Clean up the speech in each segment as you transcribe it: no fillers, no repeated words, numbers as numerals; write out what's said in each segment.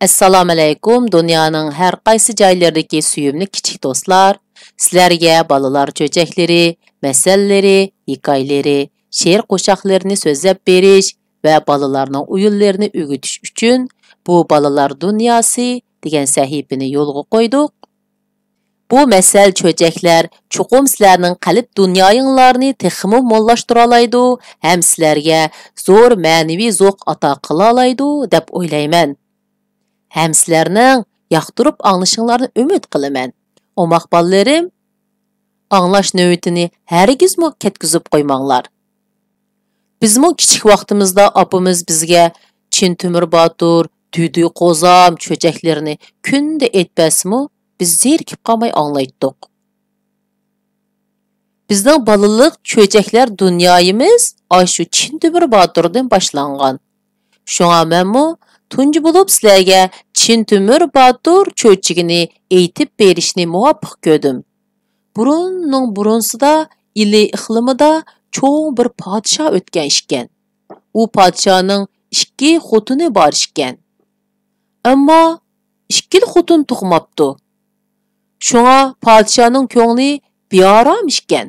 Assalomu alaykum, dunyoning har qaysi joylaridagi suyumli kichik do'stlar. Sizlarga bolalar cho'jaklari, masallalari, hikoyalari, she'r qo'shoqlarini so'zlab berish va bolalarning o'yinlarini o'rgatish uchun bu bolalar dunyosi degan sahifani yo'lga qo'ydik. Bu masal cho'jaklar chuqum sizlarning qalb dunyoyinglarni texmo mollashtıra olaydi ham sizlarga zo'r ma'naviy zo'q ato qila olaydi deb o'ylayman. Hem sizlerning yoqtirib anglashinglarni umid qilaman. Omoq bolalarim, anglash navbatini hargizmi ketkizib qo'ymanglar. Bizmo kichik vaqtimizda opamiz bizga Chin Temur Botur, Düdü Qo'zam cho'jaklarini kunda aytbasmi, biz zerikib qolmay anglaytdik. Bizning balalik cho'jaklar dunyoyimiz shu Chin Temur Boturdan boshlangan. Shunga menmo tunji bo'lib sizlarga Chin Temur Botur cho'chigini aytib berishni muvaffaq ko'rdim. Burunning burunsida ili iqlimida cho'ng bir podsho o'tgan ekan. U podshoning 2 xotini bor ekan. Ammo 2 xotin tug'mabdi. Shunga podshoning ko'ngli beorom ekan.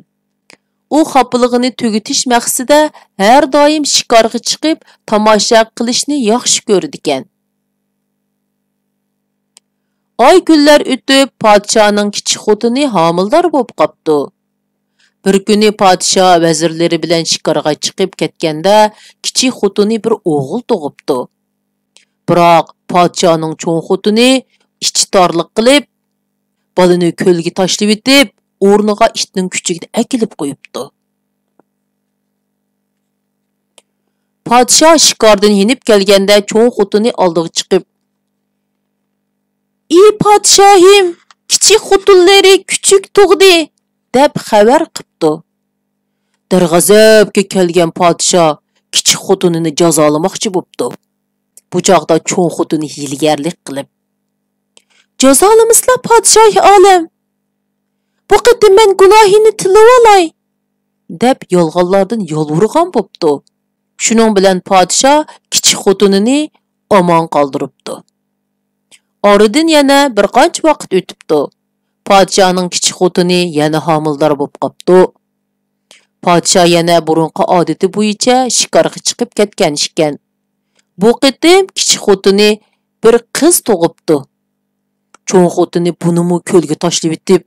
U xafaligini tugutish maqsadida har doim shikorga chiqib tomosha qilishni yaxshi ko'rdi ekan. Oy kunlar o'tib, podshoning kichik xotini homildor bo'lib qopti. Bir kuni podsho vazirlari bilan shikorga chiqib ketganda, kichik xotini bir o'g'il tug'ibdi. Biroq podshoning cho'ng xotini ichi torliq qilib, bolani ko'lga tashlab etib, o'rniga itning kuchugini akilib qo'yibdi. Podsho shikordan yenib kelganda cho'ng xotini oldiga chiqib, "Ey podshohim, kichik xotinlari kuchuk tug'di" deb xabar qilibdi. Darg'azabga kelgan podsho kichik xotinini jazolamoqchi bo'libdi. Bu chaqda cho'ng xotini hilgarlik qilib, "Jazolamizlar podshoh olam. Bu qitim men gunohini tilib olay" deb yolg'onlardan yolvurgan bo'pti. Shuning bilan podsho kichik xotinini omon qoldiribdi. Oradan yana bir qancha vaqt o'tibdi. Podshoning kichik xotini yana homildor bo'lib qopti. Podsho yana burunqi odati bo'yicha shikorga chiqib ketgan ekan. Bu qitim kichik xotini bir qiz tug'ibdi. Cho'ng xotini bunimi ko'lga tashlab etib,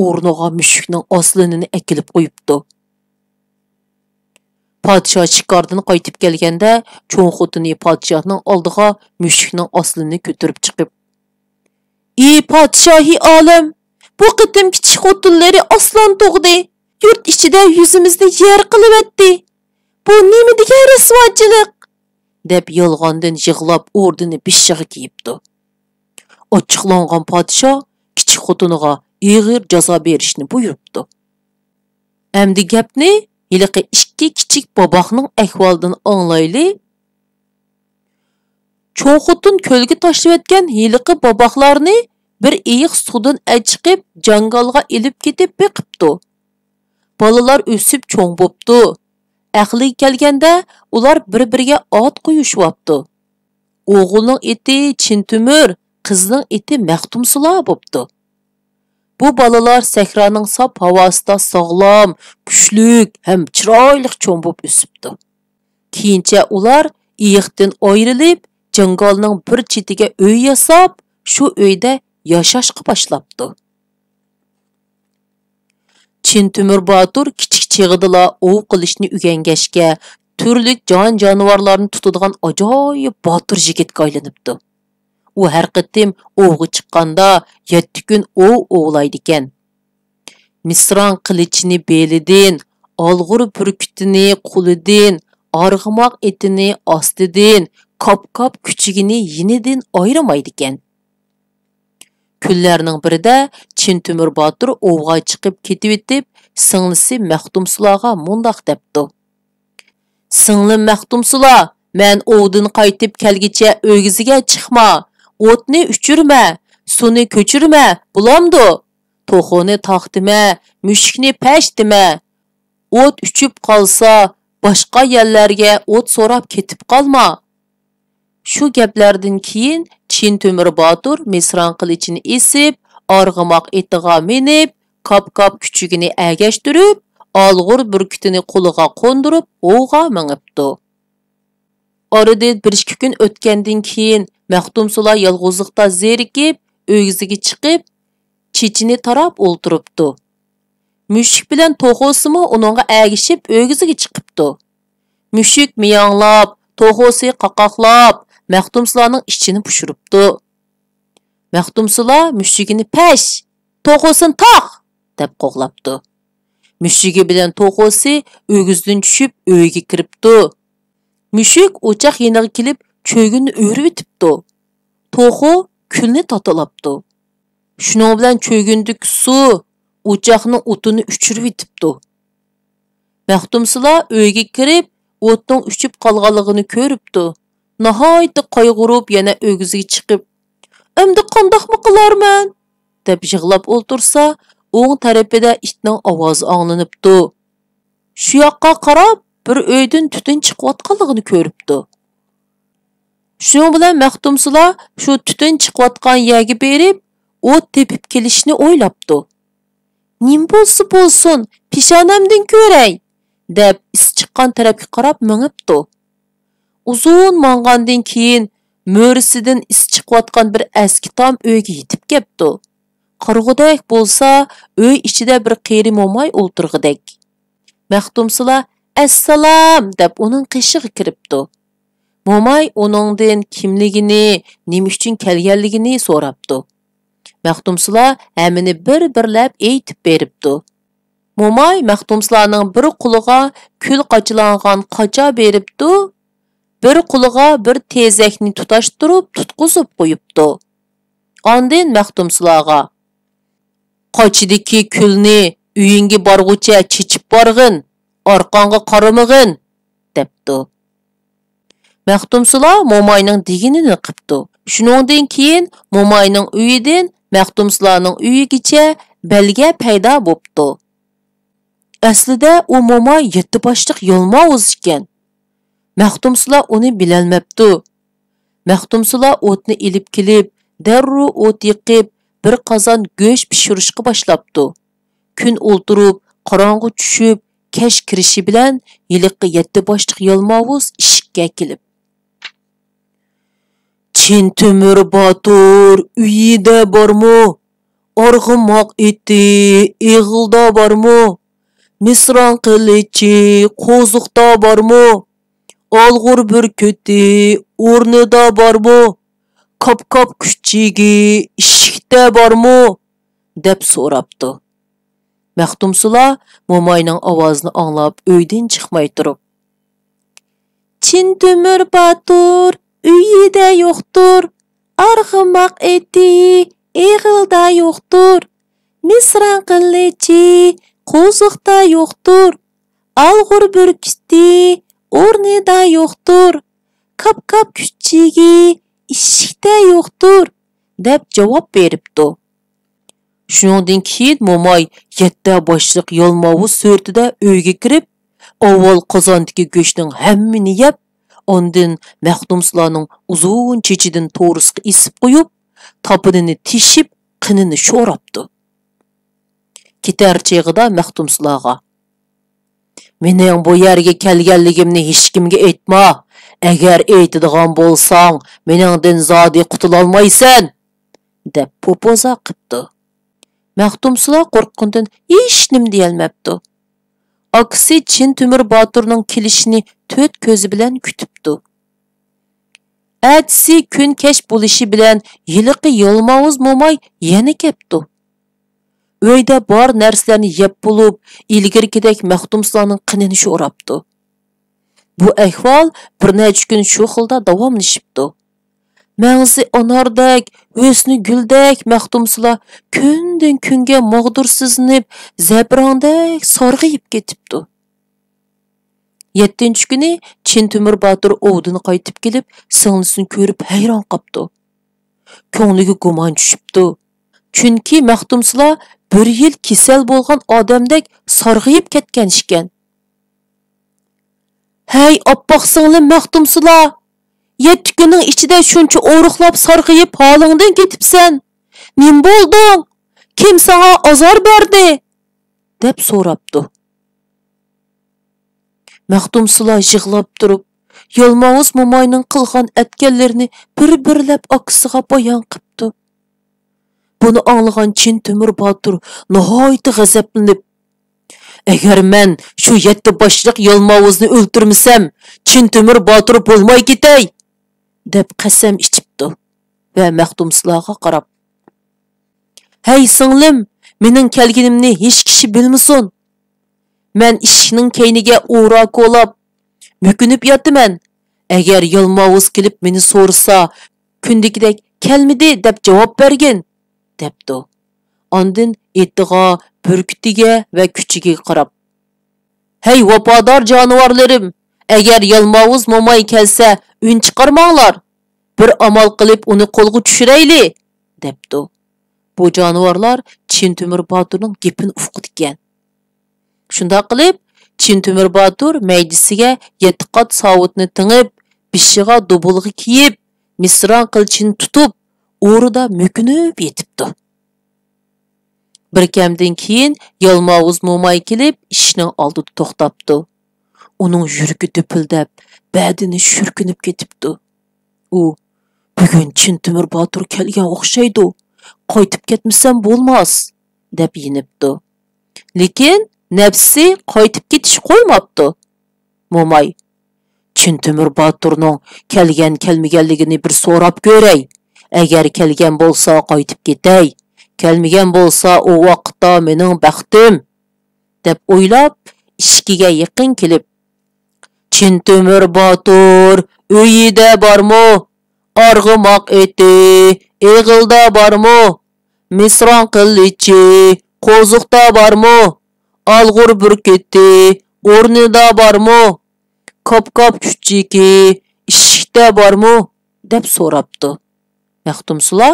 o'rniga mushukning oslinini akilib qo'yibdi. Podsho shikordan qaytib kelganda, cho'ng xotini podshohning oldiga mushukning oslini ko'tarib chiqib, "Ey podshohi olam, bu qitim kichik xotinlari oslan tug'di. Yurt ichida yuzimizni yer qilib etdi. Bu nima degan rasvochilik?" deb yolg'ondan yig'lab o'rnini bishig'i kiyibdi. Ochiqlangan podsho kichik xotiniga og'ir jazo berishni buyuribdi. Endi gapni yiliqi 2 kichik boboqning ahvolidan anglayli. Cho'ng xotin ko'lga tashlab etgan yiliqi boboqlarni bir iyiq suvdan achiqib jangalga ilib ketib beqibdi. Bolalar o'sib cho'ng bo'pti. Aqliga kelganda ular bir-biriga ot qo'yishyapti. O'g'ilning iti Chin Temur, qizning iti Maxtumsula bo'pti. Bu bolalar sahroning sop havosida sog'lom, kuchlik ham chiroyli cho'ng bo'lib o'sibdi. Keyincha ular iyiqdan ayrilib, jangalning bir chetiga uy yasab, shu uyda yashashga boshlabdi. Chin Temur Botur kichik chig'idila ov qilishni o'rgangashga, turli jon-jonivorlarni tutadigan ajoyib botur yigitga aylanibdi. U har qitim ovga chiqqanda 7 kun ov ovlaydi ekan. Misron qilichini belidan, olg'ur purkutini qo'lidan, arg'imoq etini ostidan, kop-kop kuchugini yinidan ayirmaydi ekan. Kunlarning birida Chin Temur Botur ovga chiqib ketib etib, singlisi Maxtumsulaga mundoq debdi: "Singlim Maxtumsula, men ovdan qaytib kelgicha o'giziga chiqma. O'tni uchirma, suvni ko'chirma, bulamdi. To'xoni taqdima, mushukni pashdima. O't uchib qolsa, boshqa yerlarga o't so'rab ketib qolma." Shu gaplardan keyin Chin Temur Batur Misran qilichini esib, arg'amoq etiga minib, kap-kap küçügini əgəşdirib, alğur bürkütini qo'liga qo'ndirib, o'g'a minibdi. Oradan 1-2 kun o'tgandan keyin Maxtumsula yolg'izlikda zerikib, o'g'ziga chiqib, chechini tarab o'ltiribdi. Mushuk bilan to'g'osimi uningga әgishib, o'g'ziga chiqibdi. Mushuk miyanglab, to'g'osi qaqaqlab, Maxtumsulaning ichini pushiribdi. Maxtumsula mushugini "Pash, to'g'osini taq!" deb qo'g'labdi. Mushugi bilan to'g'osi o'g'izdan tushib, uyga kiribdi. Mushuk o'choq yeniga kelib, cho'gini o'rib etibdi. To'g'o kulni totalabdi. Shuning bilan cho'gindagi suv o'choqning o'tini o'chirib etibdi. Maxtumsula uyga kirib, o'tning uchib qolganligini ko'ribdi. Nihoyat qayg'urib, yana o'g'ziga chiqib, "Endi qandoqmi qilarman?" deb yig'lab o'ltirsa, o'ng tarafida itning ovozi anglanibdi. Shu yoqqa qarab, bir uydan tutun chiqayotganligini ko'ribdi. Shuning bilan Maxtumsula shu tutun chiqayotgan yerga berib, o't tepib kelishni o'ylabdi. "Nim bo'lsa bo'lsin, peshonamdan ko'ray", deb is chiqqan tarafga qarab mingibdi. Uzun mangandan keyin mo'risidan is chiqayotgan bir eski tom uyga yetib kelibdi. Qarg'udak bo'lsa, uy ichida bir qeri mo'may o'ltirg'idek. Maxtumsula "Assalom" deb uning qishig'i kiribdi. Mo'may uningdan kimligini, nima uchun kelganligini so'rabdi. Maxtumsula hamini bir-birlab aytib beribdi. Mo'may Maxtumsulaning bir quliga kul qochilangan qocha beribdi, bir quliga bir tezakni tutashtirib tutqizib qo'yibdi. Ondan Maxtumsulaga "Qochidagi kulni uyingga borgucha chechib borg'in, orqangga qaramag'in" debdi. Maxtumsula Mo'mayning deganini qilibdi. Shuningdan keyin Mo'mayning uyidan Maxtumsulaning uyigacha belga paydo bo'pti. Aslida u Mo'may 7 boshliq yolmavuz ekan. Maxtumsula uni bilolmabdi. Maxtumsula o'tni ilib kelib, darru o't yiqib, bir qozon go'sht pishirishga boshlabdi. Kun o'ltirib, qorong'i tushib, kech kirishi bilan yiliqqa 7 boshliq yolmavuz ishikka kelib, "Chin Temur Batur uyida bormi? Arg'umoq eti ig'ilda bormi? Misron qilichi qo'ziqda bormi? Olg'ur burkuti o'rnida bormi? Kop-kop kuchigi ishikda bormi?" deb so'rabdi. Maxtumsula Mo'mayning ovozini anglab uydan chiqmay turib, "Chin Temur Batur uyida yo'qdir. Arg'umoq eti ig'ilda yo'qdir. Misron qilichi qo'ziqda yo'qdir. Olg'ur burkuti o'rnida yo'qdir. Kop-kop kuchigi ishikda yo'qdir" deb javob beribdi. Shuningdan keyin Mo'may 7 boshliq yolmavuz surtida uyga kirib, avval qozondagi go'shtning hammini yeb, ondan Maxtumsulaning uzun chechidan to'g'risga isib qo'yib, topinini tishib, qinini sho'rabdi. Ketar cheg'ida Maxtumsulaga, "Mening bu yerga kelganligimni hech kimga aytma. Agar aytadigan bo'lsang, meningdan zodi qutula olmaysan", deb po'poza qildi. Maxtumsula qo'rqqandan hech nim deyolmabdi. Aksi Chin Temur Baturning kelishini 4 ko'zi bilan kutibdi. Atsi kun kech bo'lishi bilan yiliqi yolmavuz Mo'may yana kelibdi. Uyda bor narsalarni yeb bo'lib, ilgirgidek Maxtumsulaning qinini sho'rabdi. Bu ahvol bir necha kun shu xilda davomlashibdi. Mağzi anardek, husni guldek Maxtumsula kundan kunga mag'dursizlanib, zabrandek sarg'ayib ketibdi. 7-chi kuni Chin Temur Batur ovdan qaytib kelib, singlisini ko'rib hayron qolibdi. Ko'ngliga gumon tushibdi. Chunki Maxtumsula 1 yil kasal bo'lgan odamdek sarg'ayib ketgan ekan. "Hey, oppoq singlim Maxtumsula, 7 günning ichida shuncha o'ruqlab sarg'ayib holingdan ketibsan. Nim bo'lding? Kim sana azor berdi? deb so'rabdi. Maxtumsula yig'lab turib, Yalmavuz momayning qilgan atganlarini bir-birlab akisiga bayon qilibdi. Buni anglagan Chin Temur Botur nihoyat g'azablanib, agar men shu 7 boshliq Yalmavuzni o'ltirmasam, Chin Temur Botur bo'lmay ketay, deb qasam ichibdi va Maxtumsulaga qarab, "Hey singlim, mening kelganimni hech kishi bilmasin. Men ishning keyniga o'ra qo'lab, mökünüp yotaman. Agar Yalmavuz kelib meni so'rasa, kundikidek kelmidi deb javob bergin", debdi. Ondan etiga, burkutiga va kuchiga qarab, "Hey vafodor jonivorlarim, agar Yalmavuz momay kelsa, un chiqarmanglar. Bir amal qilib uni qo'lga tushirayli", debdi. Bu jonivorlar Chin Temur Boturning gapini uqdi ekan. Shunda qilib Chin Temur Botur maydisiga 7 qat savutni tingib, bishiga dubulg'i kiyib, misron qilchini tutib, o'rida mökünüp yetibdi. Bir kamdan keyin Yalmavuz momay kelib, ishning oldida to'xtabdi. Uning yuragi dupildab, badini shurkinib ketibdi. U, "Bugun Chin Temur Botur kelgan o'xshaydi. Qaytib ketmasam bo'lmas", deb yinibdi. Lekin nafsi qaytib ketish qo'ymabdi. Momay, Chin Temur Boturning kelmaganligini bir so'rab ko'ray. Agar kelgan bo'lsa qaytib ketay. Kelmagan bo'lsa u vaqtda mening baxtim, deb o'ylab, ishkiga yaqin kelib, "Chin Temur Botur uyida bormi? Arg'umoq eti eg'ilda bormi? Misron qilichi qo'ziqda bormi? Alg'ur burketi o'rnida bormi? Kop-kop kuchiki ishikda bormi?" deb so'rabdi. Maxtumsula,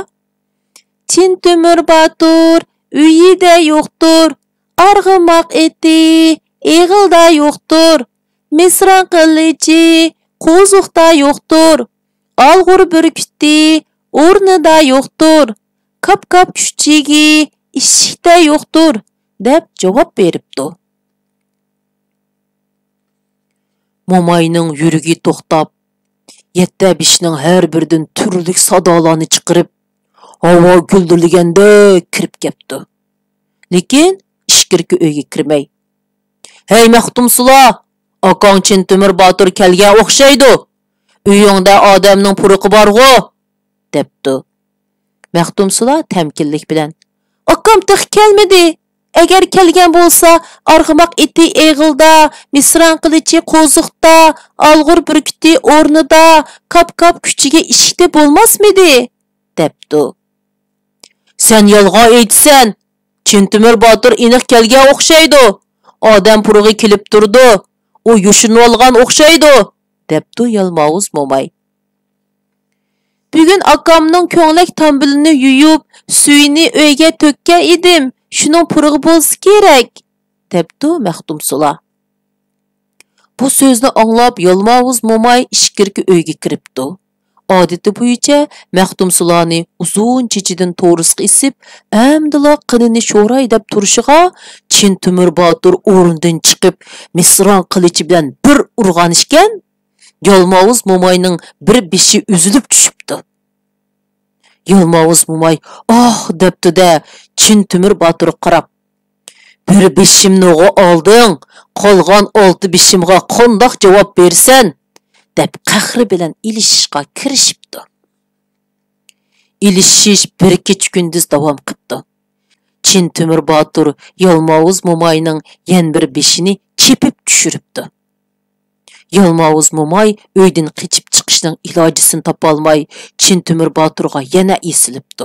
"Chin Temur Botur uyida yo'qdir. Arg'umoq eti eg'ilda yo'qdir. Misron qilichi qo'ziqda yo'qdir. Alg'ur burketi o'rnida yo'qdir. Kop-kop kuchiki ishikda yo'qdir", deb javob beribdi. Momayning yuragi to'xtab, 7 bishning har biridan turli sadolarni chiqarib, havo guldirliganda kirib ketdi. Lekin ishkirki uyga kirmay, "Hey Maxtumsula, akang Chin Temur Botur kelgan o'xshaydi. Uyingda odamning puruqi bor-g'u", debdi. Maxtumsula tamkinlik bilan, "Akam tig' kelmadi. Agar kelgan bo'lsa, arg'umoq eti eg'ilda, misron qilichi qo'ziqda, alg'ur burkiti o'rnida, kop-kop kuchiga ishikda bo'lmasmidi?" debdi. "Sen yolg'on aytsan. Chin Temur Botur aniq kelgan o'xshaydi. Odam purug'i kelib turdi. U yushinib olgan o'xshaydi", debdi Yalmavuz momay. "Bugun akamning ko'nglak tambilini yuyib, suyini uyga to'kkan edim. Shuning purug'i bo'lsa kerak", debdi Maxtumsula. Bu so'zni anglab Yalmavuz momay ishkirki uyga kiribdi. Odati bo'yicha Maxtumsulani uzun chechidan to'g'risiga isib, amdila qinini sho'ray deb turishiga Chin Temur Botur o'rnidan chiqib, misron qilichi bilan bir urgan ekan, Yalmavuz momayning bir beshi uzilib tushibdi. Yalmavuz momay "Oh" debdi-da, Chin Temur Botur qarab, "Bir beshimni olding, qolgan 6 beshimga qandoq javob bersan?" deb qahri bilan ilishishga kirishibdi. Ilishish bir kech kunduz davom qildi. Chin Temur Botur Yalmavuz momayning yan bir beshini chepib tushiribdi. Yalmavuz momay uydan qochib chiqishning ilojisini topolmay, Chin Temur Boturga yana esilibdi.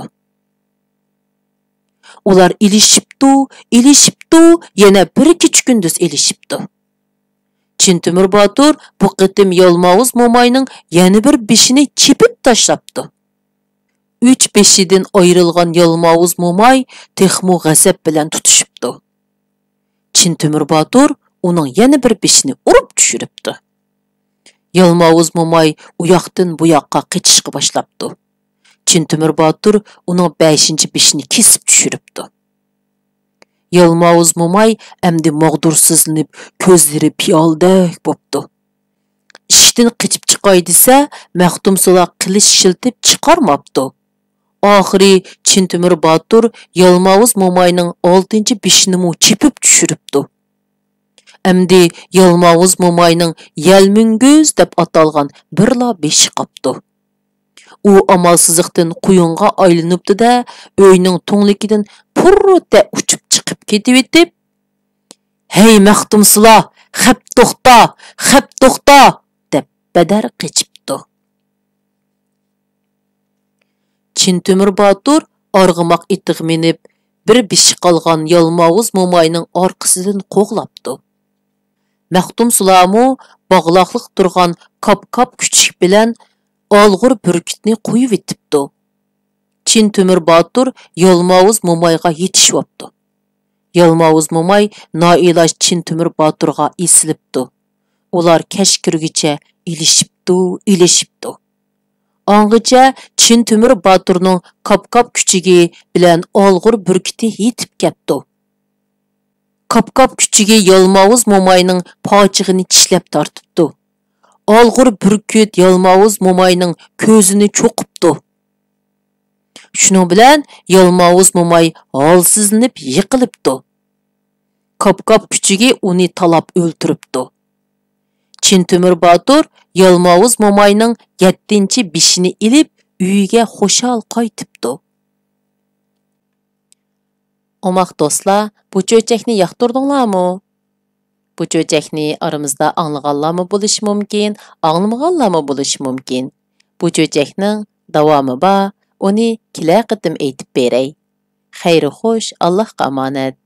Ular ilishibdi, yana bir kech kunduz ilishibdi. Chin Temur Botur bu qitim Yalmavuz momayning yana bir beshini chepib tashlabdi. 3 beshidan ayrilgan Yalmavuz momay texmu g'azab bilan tutishibdi. Chin Temur Botur uning yana bir beshini urib tushiribdi. Yalmavuz mo'may u yoqdan bu yoqqa qechishga boshlabdi. Chintumir Botur uning 5-beshini kesib tushiribdi. Yalmavuz mo'may endi mag'dursizlanib, ko'zlari piyoldek bo'pti. Ishdan qechib chiqay desa, Maxtumsula qilich shiltib chiqarmabdi. Oxiri Chintumir Botur Yalmavuz mo'mayning 6-beshini mu chepib tushiribdi. Endi Yalmavuz mo'mayning Yalmingöz deb atalgan birla beshi qapti. U amalsizlikdan quyunga aylanibdi-da, uyning to'nglikidan purrata uchib chiqib ketib etib, "Hey Maxtumsula, xap to'xta!" deb badar qechibdi. Chintumir Botur arg'amoq itiga minib, bir beshi qolgan Yalmavuz mo'mayning orqasidan qo'g'labdi. Maxtumsulamu bog'loqliq turgan kap-kap kuchuk bilan olg'ur burkutni qo'yib etibdi. Chintumir Botur Yalmavuz mo'mayga yetishibdi. Yalmavuz mo'may noiloj Chintumir Boturga esilibdi. Ular kech kirgicha ilishibdi. Angacha Chintumir Boturning kap-kap kuchugi bilan olg'ur burkuti yetib ketdi. Kap-kap kuchugi Yalmavuz mo'mayning pochig'ini tishlab tortibdi. Olg'ur burkut Yalmavuz mo'mayning ko'zini cho'qibdi. Shuning bilan Yalmavuz mo'may holsizlanib yiqilibdi. Kap-kap kuchugi uni talab o'ltiribdi. Chintumir Botur Yalmavuz mo'mayning 7-beshini ilib uyiga xo'shal qaytibdi. Omaq do'stlar, bu cho'chakni yoqtirdinglarmi? Bu cho'chakni aramizda anglaganlarmi bo'lishi mumkin, anglamaganlarmi bo'lishi mumkin. Bu cho'chakning davomi bor, uni kelar qitim aytib beray. Xayri xo'sh, Allohga omonat.